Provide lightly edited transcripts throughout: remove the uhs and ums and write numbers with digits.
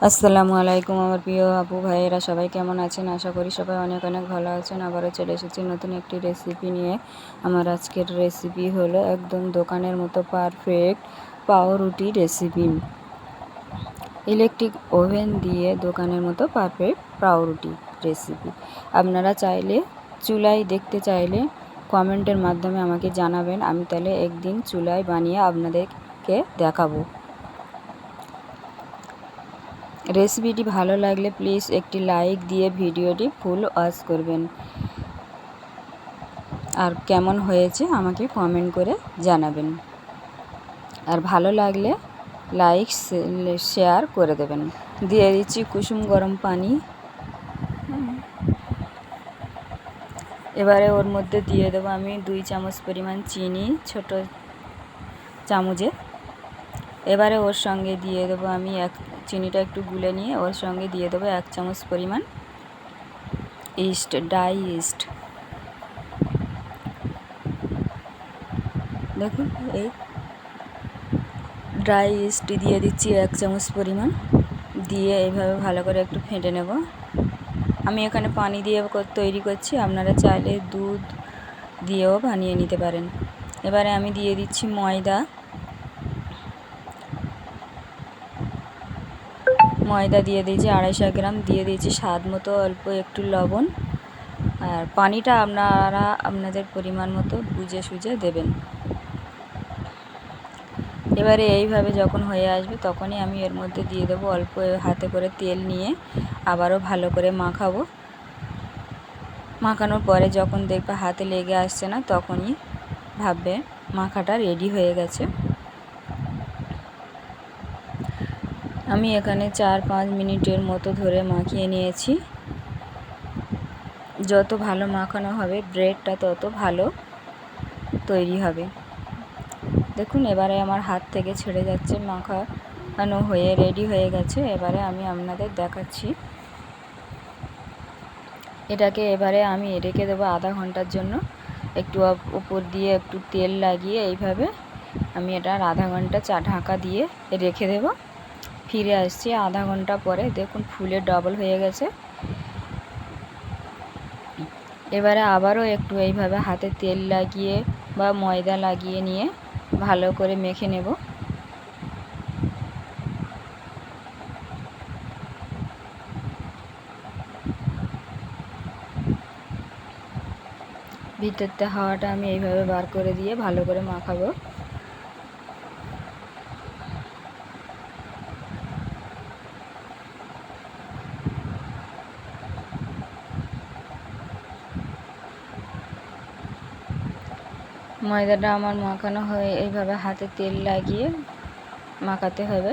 আসসালামু আলাইকুম আমার প্রিয় আপু ভাইয়েরা, সবাই কেমন আছেন? আশা করি সবাই অনেক অনেক ভালো আছেন। আবারও চলে এসেছি নতুন একটি রেসিপি নিয়ে। আমার আজকের রেসিপি হলো একদম দোকানের মতো পারফেক্ট পাউরুটি রেসিপি। ইলেকট্রিক ওভেন দিয়ে দোকানের মতো পারফেক্ট পাউরুটি রেসিপি। আপনারা চাইলে চুলায় দেখতে চাইলে কমেন্টের মাধ্যমে আমাকে জানাবেন, আমি তাহলে একদিন চুলায় বানিয়ে আপনাদেরকে দেখাবো। রেসিপিটি ভালো লাগলে প্লিজ একটি লাইক দিয়ে ভিডিওটি ফুল ওয়াচ করবেন, আর কেমন হয়েছে আমাকে কমেন্ট করে জানাবেন। আর ভালো লাগলে লাইক শেয়ার করে দেবেন। দিয়ে দিচ্ছি কুসুম গরম পানি। এবারে ওর মধ্যে দিয়ে দেবো আমি 2 চামচ পরিমাণ চিনি, ছোট চামচে। এবারে ওর সঙ্গে দিয়ে দেবো আমি চিনিটা একটু গুলে নিয়ে ওর সঙ্গে দিয়ে দেবো 1 চামচ পরিমাণ ইস্ট, ড্রাই ইস্ট। দেখুন এই ড্রাই ইস্ট দিয়ে দিচ্ছি 1 চামচ পরিমাণ। দিয়ে এইভাবে ভালো করে একটু ফেটে নেব। আমি এখানে পানি দিয়ে তৈরি করছি, আপনারা চাইলে দুধ দিয়েও বানিয়ে নিতে পারেন। এবারে আমি দিয়ে দিচ্ছি ময়দা দিয়ে দিয়েছি 250 গ্রাম। দিয়ে দিয়েছি স্বাদ মতো অল্প একটু লবণ। আর পানিটা আপনারা আপনাদের পরিমাণ মতো বুঝে সুঝে দেবেন। এবারে এইভাবে যখন হয়ে আসবে তখনই আমি এর মধ্যে দিয়ে দেবো অল্প হাতে করে তেল নিয়ে আবারও ভালো করে মাখাবো। মাখানোর পরে যখন দেখবে হাতে লেগে আসছে না, তখনই ভাববে মাখাটা রেডি হয়ে গেছে। আমি এখানে 4-5 মিনিটের মতো ধরে মাখিয়ে নিয়েছি। যত ভালো মাখানো হবে ব্রেডটা তত ভালো তৈরি হবে। দেখুন এবারে আমার হাত থেকে ছেড়ে যাচ্ছে, মাখানো হয়ে রেডি হয়ে গেছে। এবারে আমি আপনাদের দেখাচ্ছি। এটাকে এবারে আমি রেখে দেবো আধা ঘন্টার জন্য। একটু উপর দিয়ে একটু তেল লাগিয়ে এইভাবে আমি এটা আধা ঘন্টা ঢাকা দিয়ে রেখে দেব। ফিরে আসছি আধা ঘন্টা পরে। দেখুন ফুলে ডবল হয়ে গেছে। এবারে আবারও একটু এইভাবে হাতে তেল লাগিয়ে বা ময়দা লাগিয়ে নিয়ে ভালো করে মেখে নেব। ভিতরতে হাওয়াটা আমি এইভাবে বার করে দিয়ে ভালো করে মাখাবো। ময়দাটা আমার মাখানো হয়ে এইভাবে হাতে তেল লাগিয়ে মাখাতে হবে।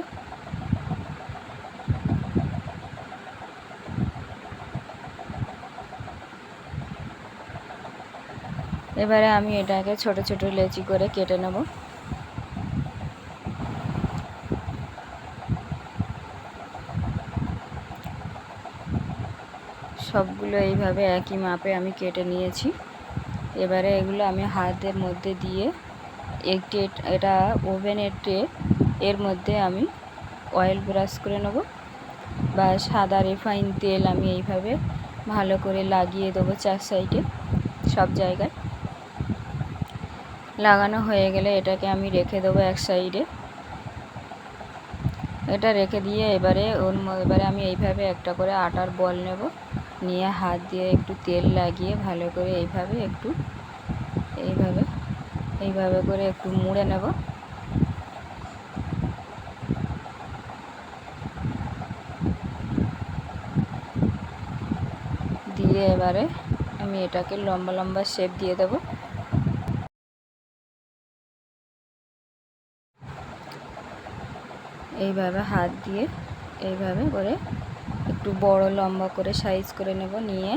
এবারে আমি এটাকে ছোট ছোট লেচি করে কেটে নেব। সবগুলো এইভাবে একই মাপে আমি কেটে নিয়েছি। এবারে এগুলো আমি হাতের মধ্যে দিয়ে এটা ওভেনের ট্রে, এর মধ্যে আমি অয়েল ব্রাশ করে নেব বা সাদা রিফাইন তেল আমি এইভাবে ভালো করে লাগিয়ে দেবো 4 সাইডে সব জায়গায়। লাগানো হয়ে গেলে এটাকে আমি রেখে দেবো এক সাইডে। এটা রেখে দিয়ে এবারে আমি এইভাবে একটা করে আটার বল নেব, নিয়ে হাত দিয়ে একটু তেল লাগিয়ে ভালো করে এইভাবে করে একটু মুড়ে নেব। দিয়ে এবারে আমি এটাকে লম্বা লম্বা শেপ দিয়ে দেব। এইভাবে হাত দিয়ে এইভাবে করে একটু বড় লম্বা করে সাইজ করে নেব, নিয়ে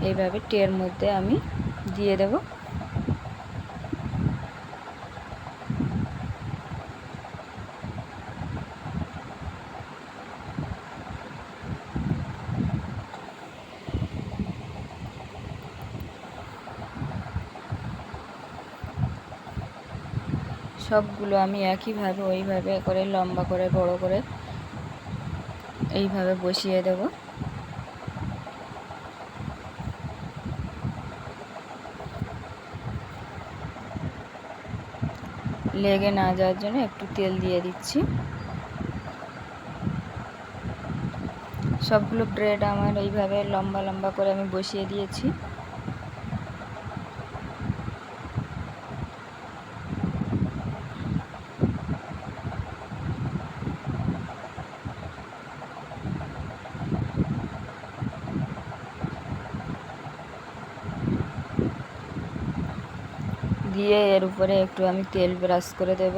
এইভাবে ট্রের মধ্যে আমি দিয়ে দেব। সবগুলো আমি একইভাবে ওইভাবে করে লম্বা করে বড় করে এইভাবে বসিয়ে দেব। লেগে না যাওয়ার জন্য একটু তেল দিয়ে দিচ্ছি। সবগুলো ব্রেড আমার এইভাবে লম্বা লম্বা করে আমি বসিয়ে দিয়েছি। দিয়ে এর উপরে একটু আমি তেল ব্রাশ করে দেব।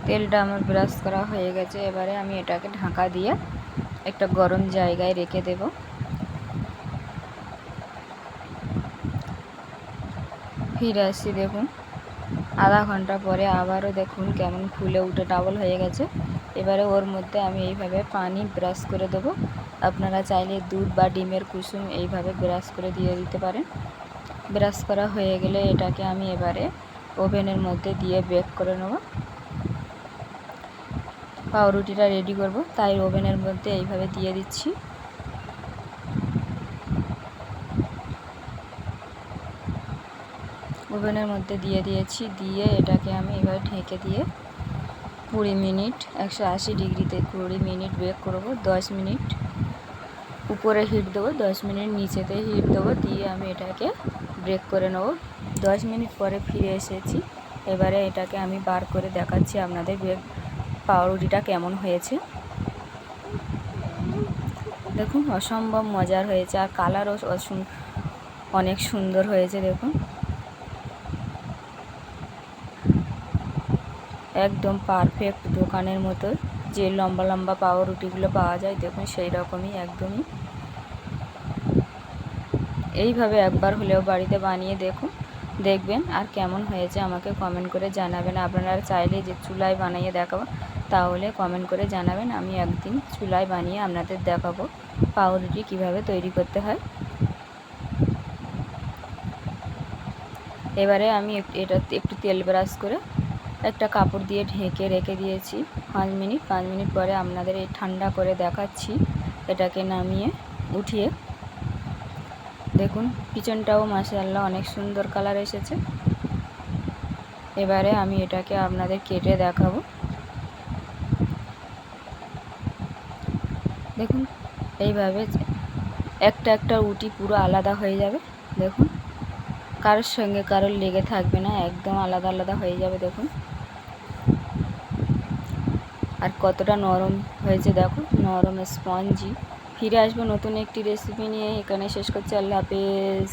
তেলটা আমার ব্রাশ করা হয়ে গেছে। এবারে আমি এটাকে ঢাকা দিয়ে একটা গরম জায়গায় রেখে দেব। ফিরে আসছি, দেখুন আধা ঘন্টা পরে আবারও দেখুন কেমন ফুলে উঠে ডাবল হয়ে গেছে। এবারে ওর মধ্যে আমি এইভাবে পানি ব্রাশ করে দেব। আপনারা চাইলে দুধ বা ডিমের কুসুম এইভাবে ব্রাশ করে দিয়ে দিতে পারেন। ব্রাশ করা হয়ে গেলে এটাকে আমি এবারে ওভেনের মধ্যে দিয়ে বেক করে নেব। পাউরুটিটা রেডি করব, তাই ওভেনের মধ্যে এইভাবে দিয়ে দিচ্ছি। ওভেনের মধ্যে দিয়ে দিয়েছি, দিয়ে এটাকে আমি এবার ঢেকে দিয়ে 20 মিনিট 180 ডিগ্রিতে 20 মিনিট বেক করব। 10 মিনিট উপরে হিট দেবো, 10 মিনিট নিচেতে হিট দেবো, দিয়ে আমি এটাকে ব্রেক করে নেব। 10 মিনিট পরে ফিরে এসেছি। এবারে এটাকে আমি বার করে দেখাচ্ছি আপনাদের পাউরুটিটা কেমন হয়েছে। দেখুন অসম্ভব মজার হয়েছে, আর কালারও অনেক সুন্দর হয়েছে। দেখুন একদম পারফেক্ট দোকানের মতো যে লম্বা লম্বা পাউরুটিগুলো পাওয়া যায়, দেখুন সেই রকমই একদমই। এইভাবে একবার হলেও বাড়িতে বানিয়ে দেখবেন, আর কেমন হয়েছে আমাকে কমেন্ট করে জানাবেন। আপনারা চাইলে যে চুলায় বানিয়ে দেখাবো, তাহলে কমেন্ট করে জানাবেন। আমি একদিন চুলায় বানিয়ে আপনাদের দেখাবো পাউরুটি কিভাবে তৈরি করতে হয়। এবারে আমি এটাতে একটু তেল ব্রাশ করে একটা কাপড় দিয়ে ঢেকে রেখে দিয়েছি 5 মিনিট। 5 মিনিট পরে আপনাদের এই ঠান্ডা করে দেখাচ্ছি। এটাকে নামিয়ে উঠিয়ে দেখুন পিছনটাও মাশাআল্লাহ অনেক সুন্দর কালার এসেছে। এবারে আমি এটাকে আপনাদের কেটে দেখাবো। দেখুন এইভাবে একটা একটা রুটি পুরো আলাদা হয়ে যাবে। দেখুন কারোর সঙ্গে কারোর লেগে থাকবে না, একদম আলাদা আলাদা হয়ে যাবে। দেখুন আর কতটা নরম হয়েছে, দেখো নরম স্পঞ্জি। ফিরে আসবো নতুন একটি রেসিপি নিয়ে। এখানে শেষ করছি, আল্লাহ হাফেজ।